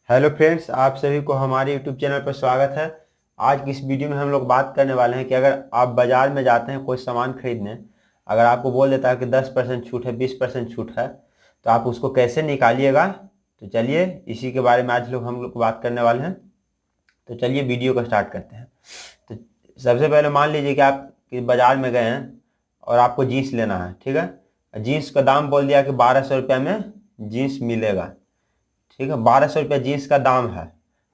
Hello friends, आप सभी को हमारे यूट्यूब चैनल पर स्वागत है। आज की इस वीडियो में हम लोग बात करने वाले हैं कि अगर आप बाज़ार में जाते हैं कोई सामान खरीदने, अगर आपको बोल देता है कि 10% छूट है, 20% छूट है, तो आप उसको कैसे निकालिएगा। तो चलिए इसी के बारे में आज हम लोग बात करने वाले हैं। तो चलिए वीडियो को स्टार्ट करते हैं। तो सबसे पहले मान लीजिए कि आप बाज़ार में गए हैं और आपको जीन्स लेना है, ठीक है। जीन्स का दाम बोल दिया कि 1200 रुपया में जीन्स मिलेगा, ठीक है। 1200 रुपया जीन्स का दाम है।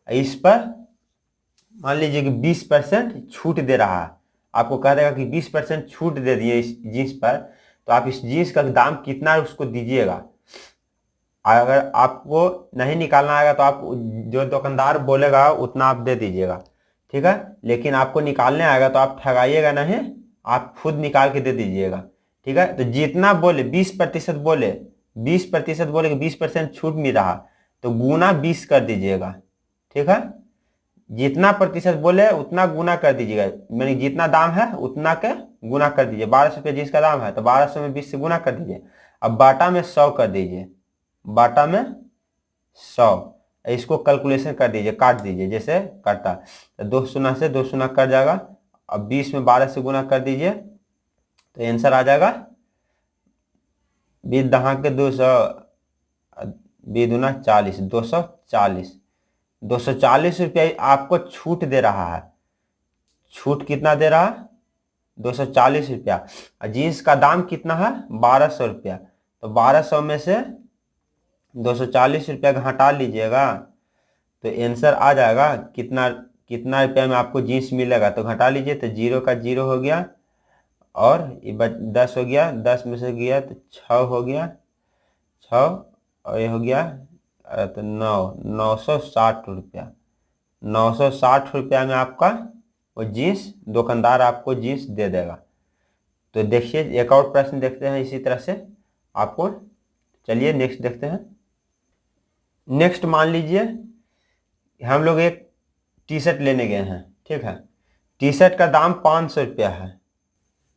इस पर मान लीजिए कि 20% छूट दे रहा है। आपको कह देगा कि 20% छूट दे दिए इस जीन्स पर, तो आप इस जीन्स का दाम कितना है उसको दीजिएगा। अगर आपको नहीं निकालना आएगा तो आप जो दुकानदार बोलेगा उतना आप दे दीजिएगा, ठीक है। लेकिन आपको निकालने आएगा तो आप ठगाइएगा नहीं, आप खुद निकाल के दे दीजिएगा, ठीक है। तो जितना बोले 20% बोले, 20% बोले कि 20% छूट मिल रहा, तो गुना 20 कर दीजिएगा, ठीक है। जितना प्रतिशत बोले उतना गुना कर दीजिएगा, यानी जितना दाम है उतना के गुना कर दीजिए। 1200 रुपये जिसका दाम है तो 1200 में 20 से गुना कर दीजिए। अब बाटा में 100 कर दीजिए, बाटा में 100। इसको कैलकुलेशन कर दीजिए, काट दीजिए जैसे कटता, तो 2 शून्य से 2 शून्य कट जाएगा। अब 20 में 12 से गुना कर दीजिए तो आंसर आ जाएगा 20 दहा के 200, 20 दूना 40, 240। 240 रुपया आपको छूट दे रहा है। छूट कितना दे रहा है? 240 रुपया। और जीन्स का दाम कितना है? 1200 रुपया। तो 1200 में से 240 रुपया घटा लीजिएगा तो आंसर आ जाएगा कितना, कितना रुपया में आपको जीन्स मिलेगा। तो घटा लीजिए तो 0 का 0 हो गया और ये 10 हो गया, 10 में से गया तो 6 हो गया, 6 और ये हो गया तो 960 रुपया। 960 रुपया में आपका वो जीन्स दुकानदार आपको जीन्स दे देगा। तो देखिए एक और प्रश्न देखते हैं इसी तरह से आपको। चलिए नेक्स्ट देखते हैं। नेक्स्ट मान लीजिए हम लोग एक टी शर्ट लेने गए हैं, ठीक है। टी शर्ट का दाम 500 रुपया है।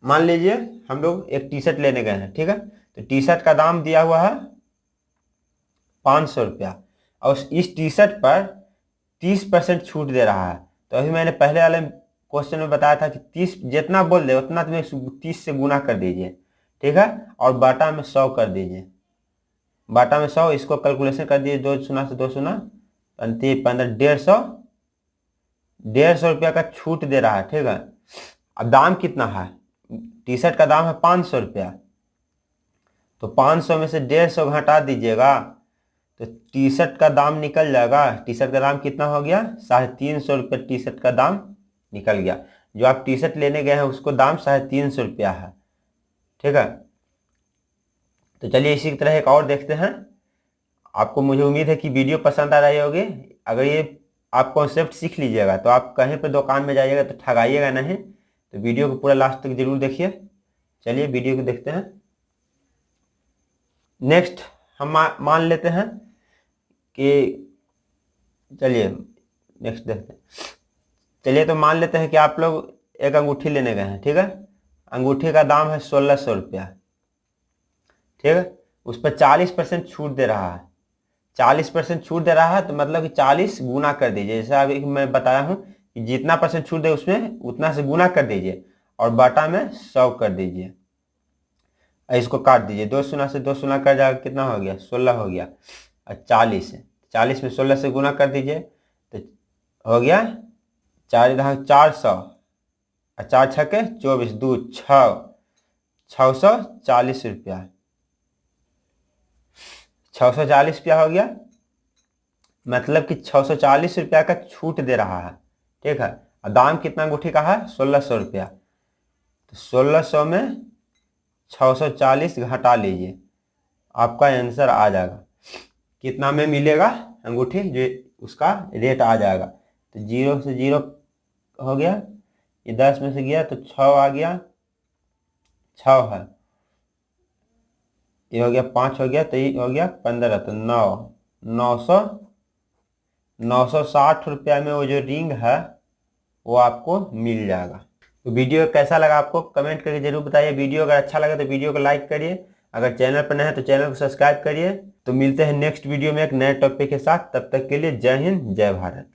मान लीजिए हम लोग एक टी शर्ट लेने गए हैं, ठीक है। तो टी शर्ट का दाम दिया हुआ है 500 रुपया और इस टी शर्ट पर 30% छूट दे रहा है। तो अभी मैंने पहले वाले क्वेश्चन में बताया था कि 30 जितना बोल दे उतना तुम्हें 30 से गुना कर दीजिए, ठीक है। और बाटा में 100 कर दीजिए, बाटा में 100। इसको कैलकुलेशन कर दीजिए, 2 शून्य से 2 शून्य 15 15, 150 रुपया का छूट दे रहा है, ठीक है। अब दाम कितना है? टी शर्ट का दाम है 500 रुपया, तो 500 में से 150 घटा दीजिएगा तो टी शर्ट का दाम निकल जाएगा। टी शर्ट का दाम कितना हो गया? 350 रुपये टी शर्ट का दाम निकल गया। जो आप टी शर्ट लेने गए हैं उसको दाम 350 रुपया है, ठीक है। तो चलिए इसी तरह एक और देखते हैं। आपको मुझे उम्मीद है कि वीडियो पसंद आ रही होगी। अगर ये आप कॉन्सेप्ट सीख लीजिएगा तो आप कहीं पर दुकान में जाइएगा तो ठगाइएगा नहीं। तो वीडियो को पूरा लास्ट तक जरूर देखिए। चलिए वीडियो को देखते हैं। नेक्स्ट हम मान लेते हैं कि, चलिए नेक्स्ट देखते हैं। चलिए तो मान लेते हैं कि आप लोग एक अंगूठी लेने गए हैं, ठीक है। अंगूठी का दाम है 1600 रुपया, ठीक है। उस पर 40% छूट दे रहा है। 40% छूट दे रहा है तो मतलब कि 40 गुना कर दीजिए। जैसे अभी मैं बताया हूँ कि जितना परसेंट छूट दे उसमें उतना से गुना कर दीजिए और बाटा में 100 कर दीजिए। इसको काट दीजिए, 2 शून्य से 2 शून्य कर जाएगा, कितना हो गया? 16 हो गया। और 40 में 16 से गुना कर दीजिए तो हो गया 4 दहा 400 और 4 छके 24, 2 6, 640 रुपया। 640 रुपया हो गया, मतलब कि 640 रुपया का छूट दे रहा है, ठीक है। और दाम कितना अंगूठी का है? 1600 रुपया। तो 1600 में 640 घटा लीजिए, आपका आंसर आ जाएगा कितना में मिलेगा अंगूठी, जो उसका रेट आ जाएगा। तो 0 से 0 हो गया, ये 10 में से गया तो 6 आ गया, 6 है, ये हो गया 5 हो गया, तो ये हो गया 15, तो 960 रुपया में वो जो रिंग है वो आपको मिल जाएगा। तो वीडियो कैसा लगा आपको कमेंट करके जरूर बताइए। वीडियो अगर अच्छा लगा तो वीडियो को लाइक करिए। अगर चैनल पर नए हैं तो चैनल को सब्सक्राइब करिए। तो मिलते हैं नेक्स्ट वीडियो में एक नए टॉपिक के साथ। तब तक के लिए जय हिंद, जय भारत।